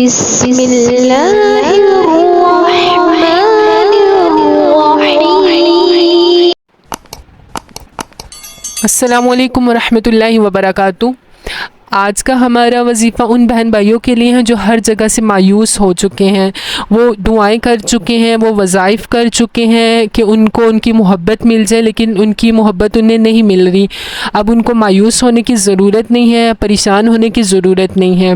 بسم اللہ الرحمن الرحیم۔ السلام علیکم ورحمۃ اللہ وبرکاتہ۔ آج کا ہمارا وظیفہ ان بہن بھائیوں کے لیے ہیں جو ہر جگہ سے مایوس ہو چکے ہیں، وہ دعائیں کر چکے ہیں، وہ وظائف کر چکے ہیں کہ ان کو ان کی محبت مل جائے، لیکن ان کی محبت انہیں نہیں مل رہی۔ اب ان کو مایوس ہونے کی ضرورت نہیں ہے، پریشان ہونے کی ضرورت نہیں ہے۔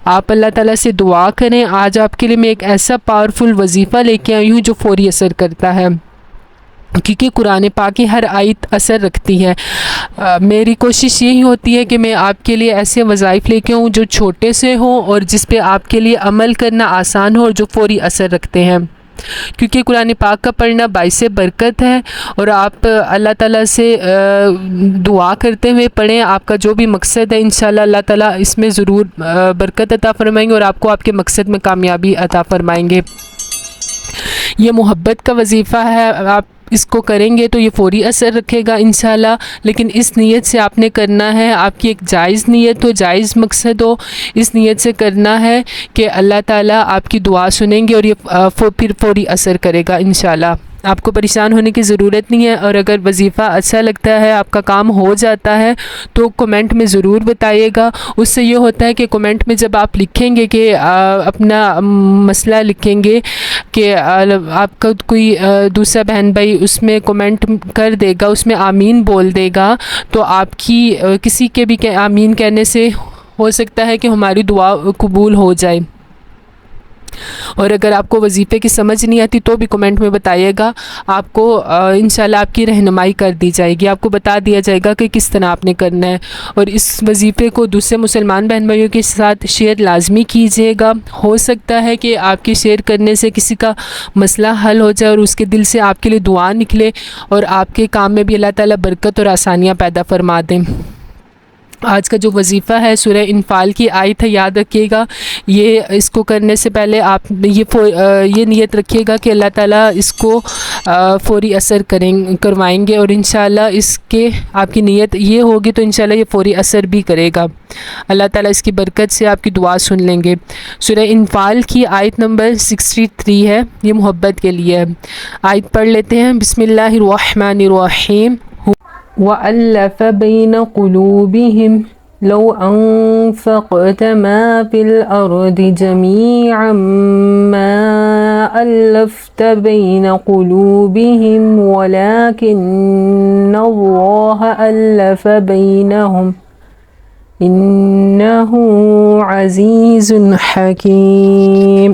آپ اللہ تعالیٰ سے دعا کریں۔ آج آپ کے لیے میں ایک ایسا پاورفل وظیفہ لے کے آئی ہوں جو فوری اثر کرتا ہے، کیونکہ قرآن پاک کی ہر آیت اثر رکھتی ہے۔ میری کوشش یہی ہوتی ہے کہ میں آپ کے لیے ایسے وظائف لے کے آؤں جو چھوٹے سے ہوں اور جس پہ آپ کے لیے عمل کرنا آسان ہو اور جو فوری اثر رکھتے ہیں، کیونکہ قرآن پاک کا پڑھنا باعث برکت ہے۔ اور آپ اللہ تعالیٰ سے دعا کرتے ہوئے پڑھیں، آپ کا جو بھی مقصد ہے انشاءاللہ اللہ تعالیٰ اس میں ضرور برکت عطا فرمائیں گے اور آپ کو آپ کے مقصد میں کامیابی عطا فرمائیں گے۔ یہ محبت کا وظیفہ ہے، آپ اس کو کریں گے تو یہ فوری اثر رکھے گا انشاءاللہ، لیکن اس نیت سے آپ نے کرنا ہے، آپ کی ایک جائز نیت ہو، جائز مقصد ہو، اس نیت سے کرنا ہے کہ اللہ تعالیٰ آپ کی دعا سنیں گے اور یہ پھر فوری اثر کرے گا انشاءاللہ۔ آپ کو پریشان ہونے کی ضرورت نہیں ہے، اور اگر وظیفہ اچھا لگتا ہے، آپ کا کام ہو جاتا ہے تو کمنٹ میں ضرور بتائیے گا۔ اس سے یہ ہوتا ہے کہ کمنٹ میں جب آپ لکھیں گے کہ اپنا مسئلہ لکھیں گے کہ آپ کا کوئی دوسرا بہن بھائی اس میں کمنٹ کر دے گا، اس میں آمین بول دے گا، تو آپ کی کسی کے بھی آمین کہنے سے ہو سکتا ہے کہ ہماری دعا قبول ہو جائے۔ اور اگر آپ کو وظیفے کی سمجھ نہیں آتی تو بھی کمنٹ میں بتائیے گا، آپ کو انشاءاللہ آپ کی رہنمائی کر دی جائے گی، آپ کو بتا دیا جائے گا کہ کس طرح آپ نے کرنا ہے۔ اور اس وظیفے کو دوسرے مسلمان بہن بھائیوں کے ساتھ شیئر لازمی کیجیے گا۔ ہو سکتا ہے کہ آپ کے شیئر کرنے سے کسی کا مسئلہ حل ہو جائے اور اس کے دل سے آپ کے لیے دعا نکلے اور آپ کے کام میں بھی اللہ تعالیٰ برکت اور آسانیاں پیدا فرما دیں۔ آج کا جو وظیفہ ہے سورہ انفال کی آیت ہے، یاد رکھیے گا۔ اس کو کرنے سے پہلے آپ یہ نیت رکھیے گا کہ اللہ تعالیٰ اس کو فوری اثر کروائیں گے، اور انشاءاللہ اس کے آپ کی نیت یہ ہوگی تو انشاءاللہ یہ فوری اثر بھی کرے گا۔ اللہ تعالیٰ اس کی برکت سے آپ کی دعا سن لیں گے۔ سورہ انفال کی آیت نمبر 63 ہے، یہ محبت کے لیے ہے۔ آیت پڑھ لیتے ہیں۔ بسم اللہ الرحمن الرحیم۔ وَأَلَّفَ بَيْنَ قُلُوبِهِمْ لَوْ أَنفَقْتَ مَا فِي الْأَرْضِ جَمِيعًا مَا أَلَّفْتَ بَيْنَ قُلُوبِهِمْ وَلَكِنَّ اللَّهَ أَلَّفَ بَيْنَهُمْ إِنَّهُ عَزِيزٌ حَكِيمٌ۔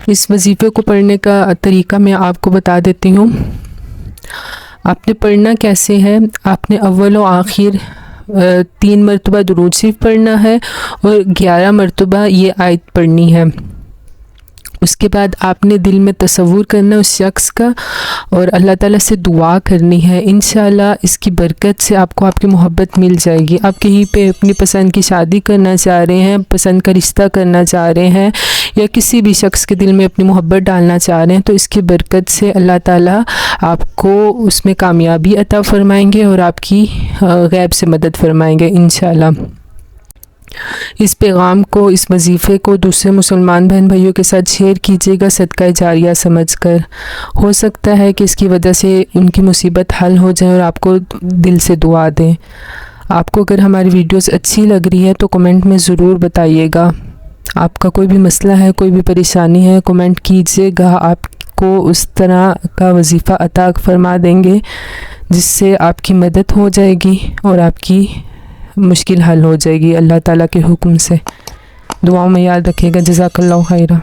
اس وظیفے کو پڑھنے کا طریقہ میں آپ کو بتا دیتی ہوں۔ آپ نے پڑھنا کیسے ہے، آپ نے اول و آخر 3 مرتبہ درود شریف پڑھنا ہے اور 11 مرتبہ یہ آیت پڑھنی ہے۔ اس کے بعد آپ نے دل میں تصور کرنا اس شخص کا اور اللہ تعالیٰ سے دعا کرنی ہے۔ انشاءاللہ اس کی برکت سے آپ کو آپ کی محبت مل جائے گی۔ آپ کہیں پہ اپنی پسند کی شادی کرنا چاہ رہے ہیں، پسند کا رشتہ کرنا چاہ رہے ہیں، یا کسی بھی شخص کے دل میں اپنی محبت ڈالنا چاہ رہے ہیں، تو اس کی برکت سے اللہ تعالیٰ آپ کو اس میں کامیابی عطا فرمائیں گے اور آپ کی غیب سے مدد فرمائیں گے انشاءاللہ۔ اس پیغام کو، اس وظیفے کو دوسرے مسلمان بہن بھائیوں کے ساتھ شیئر کیجیے گا صدقہ جاریہ سمجھ کر۔ ہو سکتا ہے کہ اس کی وجہ سے ان کی مصیبت حل ہو جائے اور آپ کو دل سے دعا دیں۔ آپ کو اگر ہماری ویڈیوز اچھی لگ رہی ہے تو کمنٹ میں ضرور بتائیے گا۔ آپ کا کوئی بھی مسئلہ ہے، کوئی بھی پریشانی ہے، کمنٹ کیجیے گا، آپ کو اس طرح کا وظیفہ عطا فرما دیں گے جس سے آپ کی مدد ہو جائے گی اور آپ کی مشکل حل ہو جائے گی اللہ تعالیٰ کے حکم سے۔ دعاؤں میں یاد رکھیے گا۔ جزاک اللہ خیرہ۔